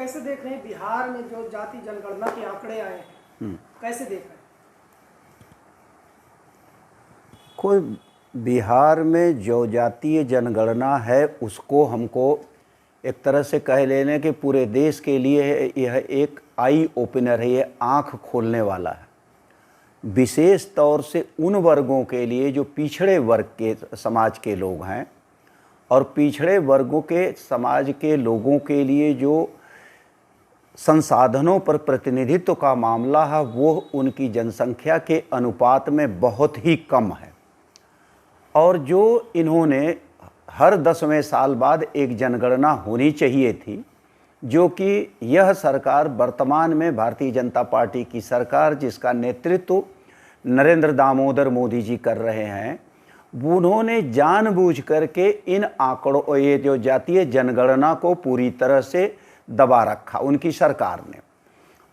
कैसे देख रहे हैं बिहार में जो जाति जनगणना के आंकड़े आए हैं, कैसे देख रहे हैं? कोई बिहार में जो जातीय जनगणना है उसको हमको एक तरह से कह लेने कि पूरे देश के लिए यह एक आई ओपनर है, ये आँख खोलने वाला है। विशेष तौर से उन वर्गों के लिए जो पिछड़े वर्ग के समाज के लोग हैं और पिछड़े वर्गों के समाज के लोगों के लिए जो संसाधनों पर प्रतिनिधित्व का मामला है वो उनकी जनसंख्या के अनुपात में बहुत ही कम है। और जो इन्होंने हर 10वें साल बाद एक जनगणना होनी चाहिए थी, जो कि यह सरकार वर्तमान में भारतीय जनता पार्टी की सरकार जिसका नेतृत्व नरेंद्र दामोदर मोदी जी कर रहे हैं, उन्होंने जानबूझ करके इन आंकड़ों, ये जो जातीय जनगणना को पूरी तरह से दबा रखा उनकी सरकार ने।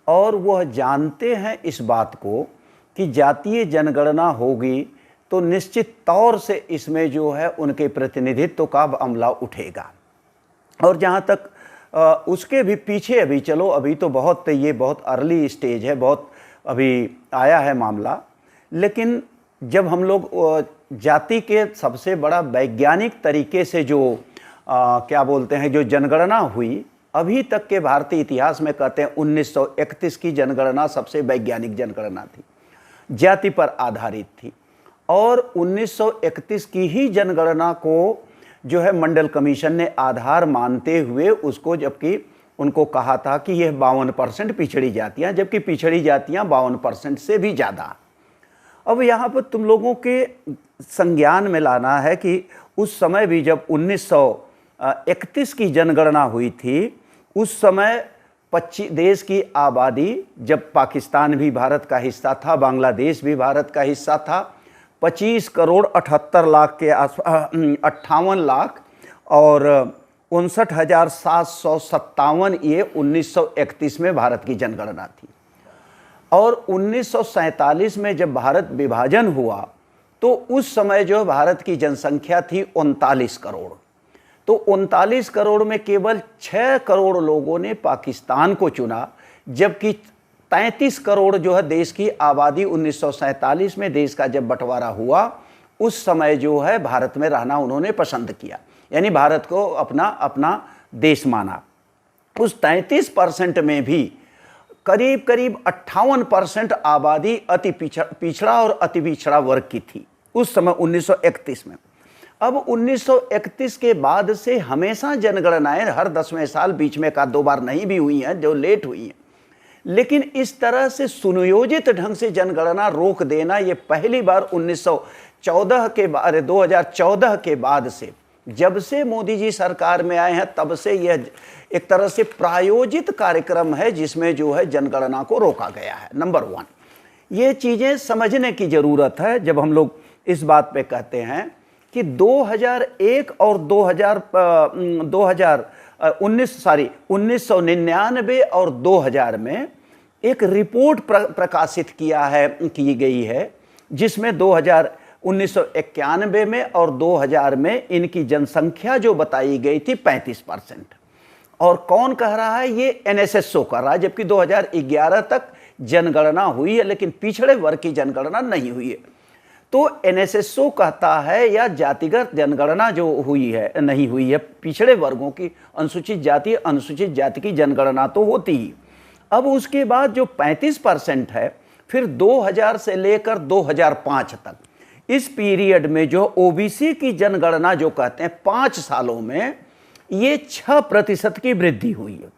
और वह जानते हैं इस बात को कि जातीय जनगणना होगी तो निश्चित तौर से इसमें जो है उनके प्रतिनिधित्व का अमला उठेगा। और जहाँ तक उसके भी पीछे अभी चलो, अभी तो ये बहुत अर्ली स्टेज है, बहुत अभी आया है मामला। लेकिन जब हम लोग जाति के सबसे बड़ा वैज्ञानिक तरीके से जो क्या बोलते हैं जो जनगणना हुई अभी तक के भारतीय इतिहास में, कहते हैं 1931 की जनगणना सबसे वैज्ञानिक जनगणना थी, जाति पर आधारित थी। और 1931 की ही जनगणना को जो है मंडल कमीशन ने आधार मानते हुए उसको, जबकि उनको कहा था कि यह 52% पिछड़ी जातियाँ, जबकि पिछड़ी जातियाँ 52% से भी ज़्यादा। अब यहाँ पर तुम लोगों के संज्ञान में लाना है कि उस समय भी जब 1931 की जनगणना हुई थी, उस समय देश की आबादी, जब पाकिस्तान भी भारत का हिस्सा था, बांग्लादेश भी भारत का हिस्सा था, 25 करोड़ 78 लाख के आसपास, 58 लाख और 59,757 ये 1931 में भारत की जनगणना थी। और 1947 में जब भारत विभाजन हुआ तो उस समय जो भारत की जनसंख्या थी 39 करोड़। तो 39 करोड़ में केवल 6 करोड़ लोगों ने पाकिस्तान को चुना, जबकि 33 करोड़ जो है देश की आबादी 1947 में देश का जब बंटवारा हुआ उस समय जो है भारत में रहना उन्होंने पसंद किया, यानी भारत को अपना देश माना। उस 33% में भी करीब 58% आबादी अति पिछड़ा और अति पिछड़ा वर्ग की थी उस समय 1931 में। अब 1931 के बाद से हमेशा जनगणनाएं हर 10वें साल, बीच में का 2 बार नहीं भी हुई हैं जो लेट हुई हैं, लेकिन इस तरह से सुनियोजित ढंग से जनगणना रोक देना ये पहली बार 2014 के बाद से, जब से मोदी जी सरकार में आए हैं तब से यह एक तरह से प्रायोजित कार्यक्रम है जिसमें जो है जनगणना को रोका गया है। नंबर 1, ये चीज़ें समझने की ज़रूरत है जब हम लोग इस बात पे कहते हैं कि 1999 और 2000 में एक रिपोर्ट प्रकाशित की गई है जिसमें 1991 में और 2000 में इनकी जनसंख्या जो बताई गई थी 35%। और कौन कह रहा है? ये NSSO कर रहा है, जबकि 2011 तक जनगणना हुई है लेकिन पिछड़े वर्ग की जनगणना नहीं हुई है। तो NSSO कहता है या जातिगत जनगणना जो हुई है नहीं हुई है, पिछड़े वर्गों की अनुसूचित जाति की जनगणना तो होती ही। अब उसके बाद जो 35% है, फिर 2000 से लेकर 2005 तक इस पीरियड में जो OBC की जनगणना जो कहते हैं 5 सालों में ये 6% की वृद्धि हुई है।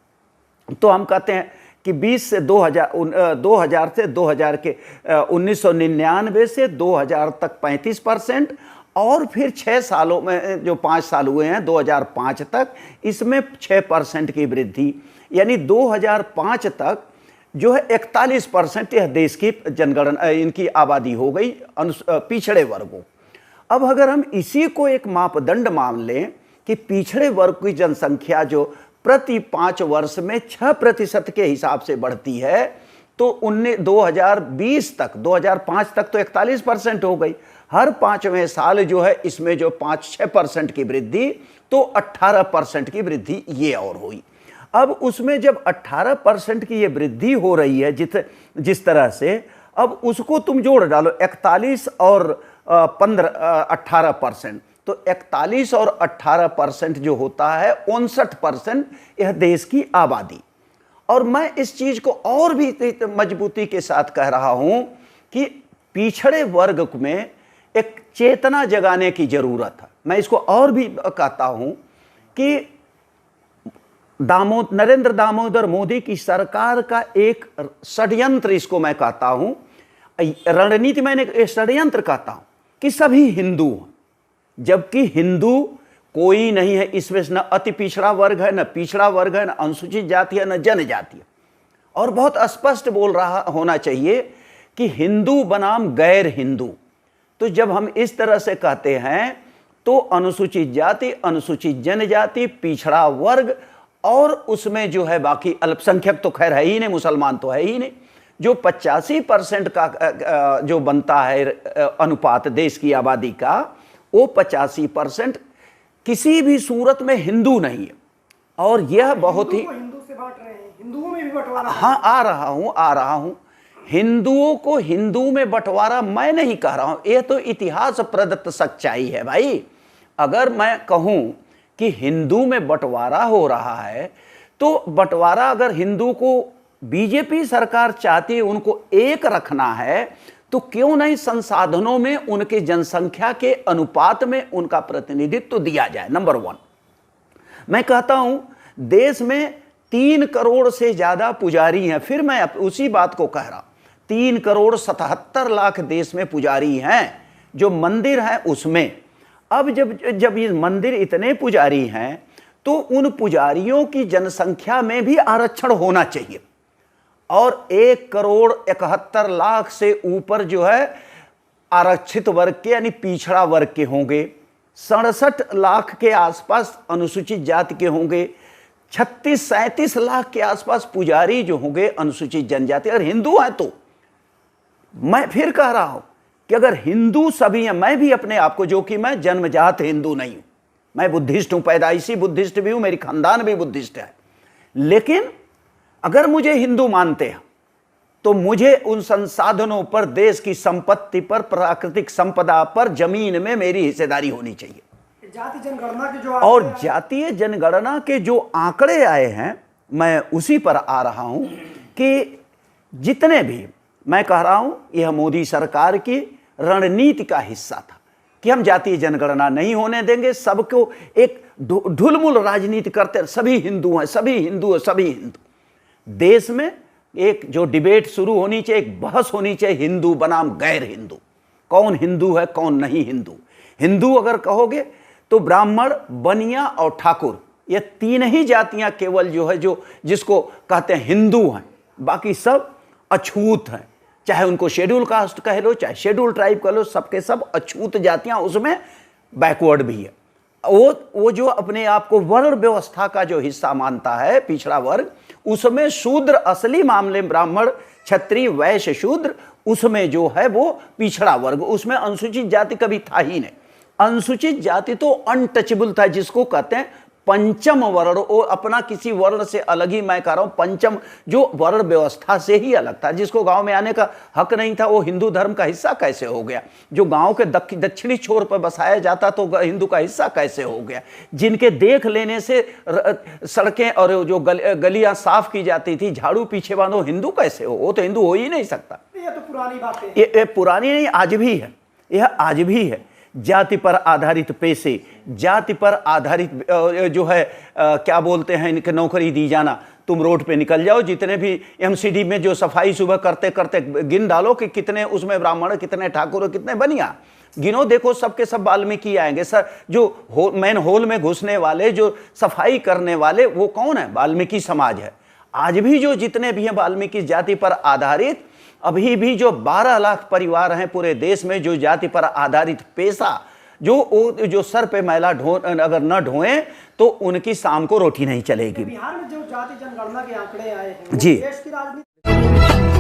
तो हम कहते हैं कि 2000 से 2000 के 1999 से 2000 तक 35% और फिर 6 सालों में जो 5 साल हुए हैं 2005 तक इसमें 6% की वृद्धि, यानी 2005 तक जो है 41% यह देश की जनगणना इनकी आबादी हो गई पिछड़े वर्गों। अब अगर हम इसी को एक मापदंड मान लें कि पिछड़े वर्ग की जनसंख्या जो प्रति 5 वर्ष में 6% के हिसाब से बढ़ती है तो 2005 तक तो 41% हो गई। हर 5वें साल जो है इसमें जो 5-6% की वृद्धि, तो 18% की वृद्धि ये और हुई। अब उसमें जब 18% की ये वृद्धि हो रही है जिस तरह से, अब उसको तुम जोड़ डालो 41 और 18%, तो 41 और 18% जो होता है 59% यह देश की आबादी। और मैं इस चीज को और भी मजबूती के साथ कह रहा हूं कि पिछड़े वर्ग में एक चेतना जगाने की जरूरत है। मैं इसको और भी कहता हूं कि नरेंद्र दामोदर मोदी की सरकार का एक षड्यंत्र, इसको मैं कहता हूं, रणनीति मैंने एक षड्यंत्र कहता हूं कि सभी हिंदू हैं, जबकि हिंदू कोई नहीं है। इसमें न अति पिछड़ा वर्ग है, न पिछड़ा वर्ग है, न अनुसूचित जाति है, न जनजाति है। और बहुत स्पष्ट बोल रहा होना चाहिए कि हिंदू बनाम गैर हिंदू। तो जब हम इस तरह से कहते हैं तो अनुसूचित जाति, अनुसूचित जनजाति, पिछड़ा वर्ग और उसमें जो है बाकी अल्पसंख्यक तो खैर है ही नहीं, मुसलमान तो है ही नहीं, जो 85% का जो बनता है अनुपात देश की आबादी का, वो 85% किसी भी सूरत में हिंदू नहीं है। और यह बहुत ही हिंदू से बांट रहे हैं, हिंदुओं में भी बंटवारा। हाँ, आ रहा हूं। हिंदुओं को हिंदू में बंटवारा मैं नहीं कह रहा हूं, यह तो इतिहास प्रदत्त सच्चाई है भाई। अगर मैं कहूं कि हिंदू में बंटवारा हो रहा है, तो बंटवारा अगर हिंदू को बीजेपी सरकार चाहती है उनको एक रखना है, तो क्यों नहीं संसाधनों में उनके जनसंख्या के अनुपात में उनका प्रतिनिधित्व दिया जाए। नंबर 1, मैं कहता हूं देश में 3 करोड़ से ज्यादा पुजारी हैं। फिर मैं उसी बात को कह रहा, 3 करोड़ 77 लाख देश में पुजारी हैं, जो मंदिर हैं उसमें। अब जब ये मंदिर इतने पुजारी हैं, तो उन पुजारियों की जनसंख्या में भी आरक्षण होना चाहिए। और 1 करोड़ 71 लाख से ऊपर जो है आरक्षित वर्ग के यानी पिछड़ा वर्ग के होंगे, 67 लाख के आसपास अनुसूचित जाति के होंगे, 36-37 लाख के आसपास पुजारी जो होंगे अनुसूचित जनजाति। अगर हिंदू हैं तो मैं फिर कह रहा हूं कि अगर हिंदू सभी हैं, मैं भी अपने आप को, जो कि मैं जन्मजात हिंदू नहीं हूं, मैं बुद्धिस्ट हूं, पैदाइशी बुद्धिस्ट भी हूं, मेरी खानदान भी बुद्धिस्ट है, लेकिन अगर मुझे हिंदू मानते हैं तो मुझे उन संसाधनों पर, देश की संपत्ति पर, प्राकृतिक संपदा पर, जमीन में मेरी हिस्सेदारी होनी चाहिए। जाति जनगणना के जो और जातीय जनगणना के जो आंकड़े आए हैं, मैं उसी पर आ रहा हूं कि जितने भी, मैं कह रहा हूं यह मोदी सरकार की रणनीति का हिस्सा था कि हम जातीय जनगणना नहीं होने देंगे, सबको एक ढुलमुल राजनीति करते, सभी हिंदू हैं, सभी हिंदू हैं, सभी हिंदू। देश में एक जो डिबेट शुरू होनी चाहिए, एक बहस होनी चाहिए, हिंदू बनाम गैर हिंदू, कौन हिंदू है कौन नहीं हिंदू। हिंदू अगर कहोगे तो ब्राह्मण, बनिया और ठाकुर, ये 3 ही जातियां केवल जो है, जो जिसको कहते हैं हिंदू हैं, बाकी सब अछूत हैं। चाहे उनको शेड्यूल कास्ट कह लो, चाहे शेड्यूल ट्राइब कह लो, सबके सब अछूत जातियां, उसमें बैकवर्ड भी है। वो जो अपने आप को वर्ण व्यवस्था का जो हिस्सा मानता है, पिछड़ा वर्ग, उसमें शूद्र, असली मामले ब्राह्मण, क्षत्रिय, वैश्य, शूद्र, उसमें जो है वो पिछड़ा वर्ग, उसमें अनुसूचित जाति कभी था ही नहीं। अनुसूचित जाति तो अनटचेबल था, जिसको कहते हैं पंचम वर्ण। वो अपना किसी वर्ण से अलग ही, मैं कह रहा हूं पंचम, जो वर्ण व्यवस्था से ही अलग था, जिसको गांव में आने का हक नहीं था, वो हिंदू धर्म का हिस्सा कैसे हो गया? जो गांव के दक्षिणी छोर पर बसाया जाता तो हिंदू का हिस्सा कैसे हो गया? जिनके देख लेने से सड़कें और जो गलियां साफ की जाती थी, झाड़ू पीछे बांधो, हिंदू कैसे हो? वो तो हिंदू हो ही नहीं सकता। ये तो पुरानी बात है। ये पुरानी नहीं, आज भी है, यह आज भी है। जाति पर आधारित पैसे, जाति पर आधारित जो है क्या बोलते हैं, इनके नौकरी दी जाना। तुम रोड पे निकल जाओ, जितने भी एमसीडी में जो सफाई सुबह करते करते गिन डालो कि कितने उसमें ब्राह्मण, कितने ठाकुर, कितने बनिया, गिनो, देखो सबके सब वाल्मीकि आएंगे। सर जो मेन होल में घुसने वाले, जो सफाई करने वाले, वो कौन है? वाल्मीकि समाज है। आज भी जो जितने भी हैं वाल्मीकि जाति पर आधारित, अभी भी जो 12 लाख परिवार हैं पूरे देश में, जो जाति पर आधारित पेशा, जो सर पे मैला अगर न ढोएं तो उनकी शाम को रोटी नहीं चलेगी। बिहार में जो जाति जनगणना के आंकड़े आए हैं, जी, देश की राजनीति